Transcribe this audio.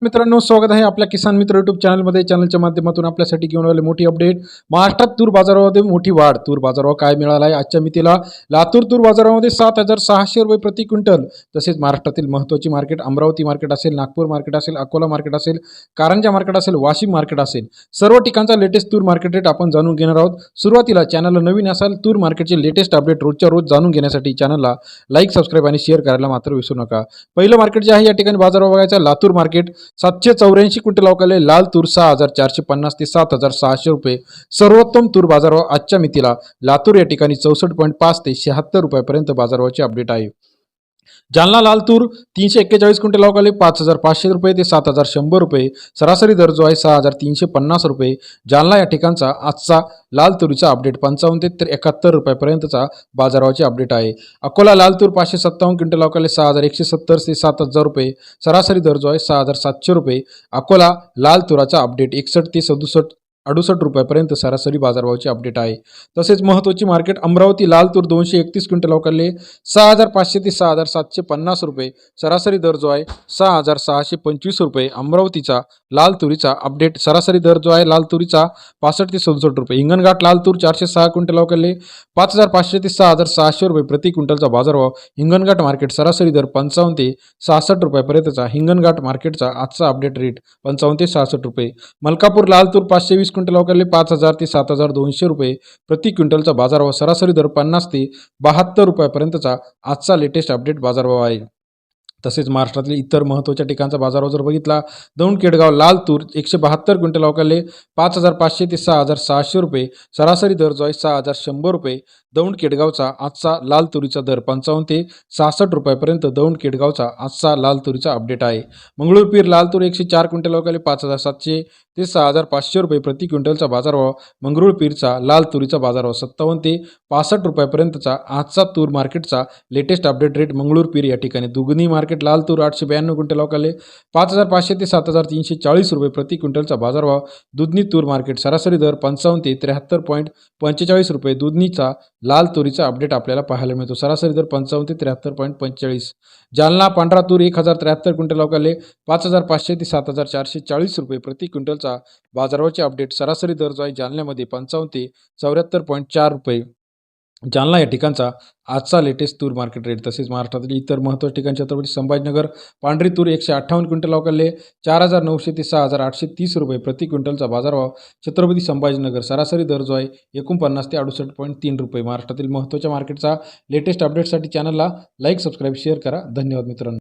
मित्रांनो, स्वागत आहे आपल्या किसान मित्र यूट्यूब चॅनलमध्ये. चॅनलच्या माध्यमातून आपल्यासाठी घेऊन आले मोठी अपडेट. महाराष्ट्रात तूर बाजारामध्ये मोठी वाढ. तूर बाजारावर काय मिळाला आहे आजच्या मितीला? लातूर तूर बाजारामध्ये 7,600 रुपये प्रति क्विंटल. तसेच महाराष्ट्रातील महत्त्वाची मार्केट अमरावती मार्केट असेल, नागपूर मार्केट असेल, अकोला मार्केट असेल, कारंजा मार्केट असेल, वाशिम मार्केट असेल, सर्व ठिकाणचा लेटेस्ट तूर मार्केट रेट आपण जाणून घेणार आहोत. सुरुवातीला चॅनलला नवीन असाल, तूर मार्केटचे लेटेस्ट अपडेट रोजच्या रोज जाणून घेण्यासाठी चॅनलला लाईक, सबस्क्राईब आणि शेअर करायला मात्र विसरू नका. पहिलं मार्केट जे आहे या ठिकाणी बाजारावर बघायचं लातूर मार्केट. 784 क्विंटल अवकाले लाल तूर 6,450 ते 7,600 रुपये. सर्वोत्तम तूर बाजारभाव आजच्या मितीला लातूर या ठिकाणी 64.5 ते 76 रुपयापर्यंत बाजारभावाची अपडेट आहे. जालना लाल तूर 341 क्विंटल अवकाले 5,500 रुपये ते 7,100 रुपये. सरासरी दर जो आहे 6,350 रुपये. जालना या ठिकाणचा आजचा लाल तुरीचा अपडेट 55 ते 71 रुपयापर्यंतचा बाजाराची अपडेट आहे. अकोला लाल तूर 557 क्विंटल अवकाले 6,170 ते 7,000 रुपये. सरासरी दर जो आहे 6,700 रुपये. अकोला लाल तुराचा अपडेट 61 ते 68 रुपयापर्यंत सरासरी बाजारभावाची अपडेट आहे. तसेच महत्त्वाची मार्केट अमरावती लाल तूर 231 क्विंटल अवकाले 6,500 ते 6,750 रुपये. सरासरी दर जो आहे 6,625 रुपये. अमरावतीचा लाल तुरीचा अपडेट सरासरी दर जो आहे लाल तुरीचा 65 ते 67 रुपये. हिंगणघाट लाल तूर 406 क्विंटल अवकाले 5,500 ते 6,600 रुपये प्रति क्विंटलचा बाजारभाव. हिंगणघाट मार्केट सरासरी दर 55 ते 66 रुपयापर्यंतचा हिंगणघाट मार्केटचा आजचा अपडेट रेट 55 ते 66 रुपये. मलकापूर लाल तूर 520 क्विंटल अवकाले 5,000 ते 7,200 रुपये प्रति क्विंटलचा बाजारभाव. सरासरी दर 50 ते 72 रुपयापर्यंतचा आजचा लेटेस्ट अपडेट बाजारभाव आहे. तसेच महाराष्ट्रातील इतर महत्त्वाच्या ठिकाणचा बाजारभाव जर बघितला, दौंड केडगाव लाल तूर 172 क्विंटल अवकाले 5,500 ते 6,600 रुपये. सरासरी दर जो आहे 6,100 रुपये. दौंड केडगावचा आजचा लाल तुरीचा दर 55 ते 66 रुपयापर्यंत दौंड केडगावचा आजचा लाल तुरीचा अपडेट आहे. मंगळूरपीर लाल तूर 104 क्विंटल अवकाले 5,700 ते 6,500 रुपये प्रति क्विंटलचा बाजारभाव. मंगरुळपीरचा लाल तुरीचा बाजारभाव 57 ते 65 रुपयापर्यंतचा आजचा तूर मार्केटचा लेटेस्ट अपडेट रेट मंगरुळपीर या ठिकाणी. दुगनी मार्केट लाल तूर 892 क्विंटल अवकाले 5,500 ते 7,340 रुपये प्रति क्विंटलचा बाजारभाव. दुधनी तूर मार्केट सरासरी दर 55 ते 73.45 रुपये. दुधनीचा लाल तुरीचा अपडेट आपल्याला पाहायला मिळतो. सरासरी दर 55 ते 73.45. जालना पांढरा तूर 1,073 क्विंटल अवकाले 5,500 ते 7,440 रुपये प्रति क्विंटलचा बाजाराचे अपडेट. सरासरी दर जो आहे जालन्यामध्ये 55 ते 74.4 रुपये. जालना या ठिकाणचा आजचा लेटेस्ट तूर मार्केट रेट. तसेच महाराष्ट्रातील इतर महत्त्वाच्या ठिकाण छत्रपती संभाजीनगर पांढरी तूर 158 क्विंटल अवकाले 4,900 ते 6,830 रुपये प्रति क्विंटलचा बाजारभाव. छत्रपती संभाजीनगर सरासरी दर जो आहे 49 ते 68.3 रुपये. महाराष्ट्रातील महत्त्वाच्या मार्केटचा लेटेस्ट अपडेटसाठी चॅनलला लाईक, सबस्क्राईब, शेअर करा. धन्यवाद मित्रांनो.